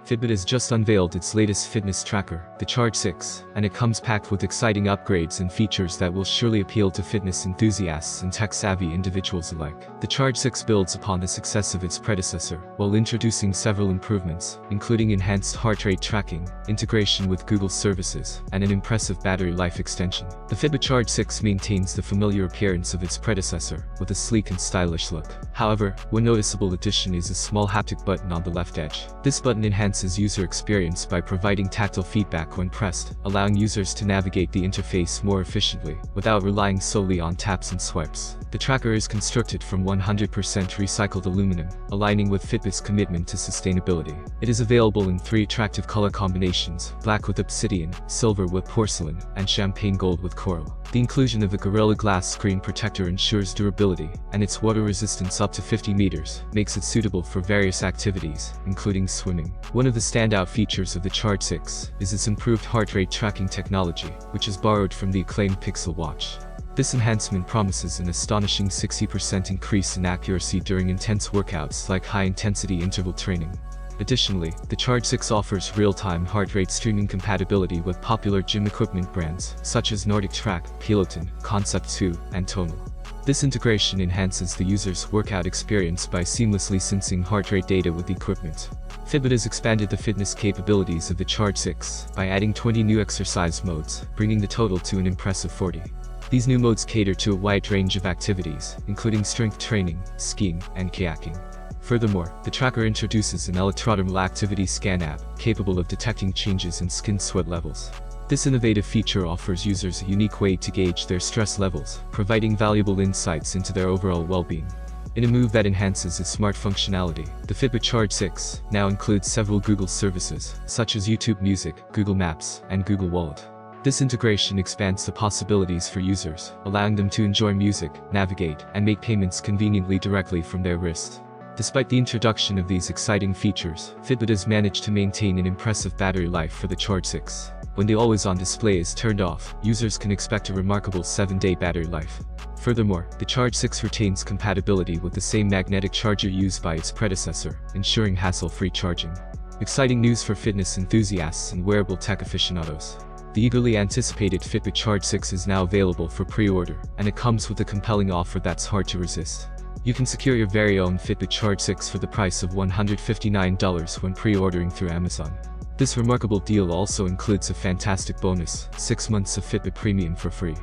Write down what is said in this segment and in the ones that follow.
Fitbit has just unveiled its latest fitness tracker, the Charge 6, and it comes packed with exciting upgrades and features that will surely appeal to fitness enthusiasts and tech-savvy individuals alike. The Charge 6 builds upon the success of its predecessor, while introducing several improvements, including enhanced heart rate tracking, integration with Google services, and an impressive battery life extension. The Fitbit Charge 6 maintains the familiar appearance of its predecessor, with a sleek and stylish look. However, one noticeable addition is a small haptic button on the left edge. This button enhances user experience by providing tactile feedback when pressed, allowing users to navigate the interface more efficiently, without relying solely on taps and swipes. The tracker is constructed from 100% recycled aluminum, aligning with Fitbit's commitment to sustainability. It is available in 3 attractive color combinations: black with obsidian, silver with porcelain, and champagne gold with coral. The inclusion of a Gorilla Glass screen protector ensures durability, and its water resistance up to 50 meters makes it suitable for various activities, including swimming. One of the standout features of the Charge 6 is its improved heart rate tracking technology, which is borrowed from the acclaimed Pixel Watch. This enhancement promises an astonishing 60% increase in accuracy during intense workouts like high-intensity interval training. Additionally, the Charge 6 offers real-time heart rate streaming compatibility with popular gym equipment brands such as Nordic Track, Peloton, Concept 2, and Tonal. This integration enhances the user's workout experience by seamlessly syncing heart rate data with the equipment. Fitbit has expanded the fitness capabilities of the Charge 6 by adding 20 new exercise modes, bringing the total to an impressive 40. These new modes cater to a wide range of activities, including strength training, skiing, and kayaking. Furthermore, the tracker introduces an electrothermal activity scan app, capable of detecting changes in skin sweat levels. This innovative feature offers users a unique way to gauge their stress levels, providing valuable insights into their overall well-being. In a move that enhances its smart functionality, the Fitbit Charge 6 now includes several Google services, such as YouTube Music, Google Maps, and Google Wallet. This integration expands the possibilities for users, allowing them to enjoy music, navigate, and make payments conveniently directly from their wrist. Despite the introduction of these exciting features, Fitbit has managed to maintain an impressive battery life for the Charge 6. When the always-on display is turned off, users can expect a remarkable 7-day battery life. Furthermore, the Charge 6 retains compatibility with the same magnetic charger used by its predecessor, ensuring hassle-free charging. Exciting news for fitness enthusiasts and wearable tech aficionados. The eagerly anticipated Fitbit Charge 6 is now available for pre-order, and it comes with a compelling offer that's hard to resist. You can secure your very own Fitbit Charge 6 for the price of $159 when pre-ordering through Amazon. This remarkable deal also includes a fantastic bonus: 6 months of Fitbit Premium for free.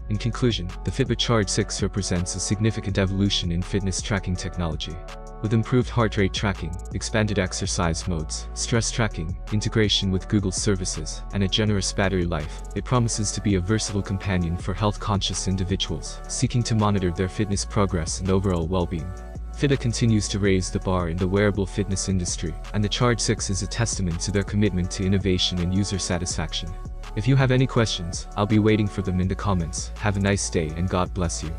In conclusion, the Fitbit Charge 6 represents a significant evolution in fitness tracking technology. With improved heart rate tracking, expanded exercise modes, stress tracking, integration with Google services, and a generous battery life, it promises to be a versatile companion for health-conscious individuals seeking to monitor their fitness progress and overall well-being. Fitbit continues to raise the bar in the wearable fitness industry, and the Charge 6 is a testament to their commitment to innovation and user satisfaction. If you have any questions, I'll be waiting for them in the comments. Have a nice day and God bless you.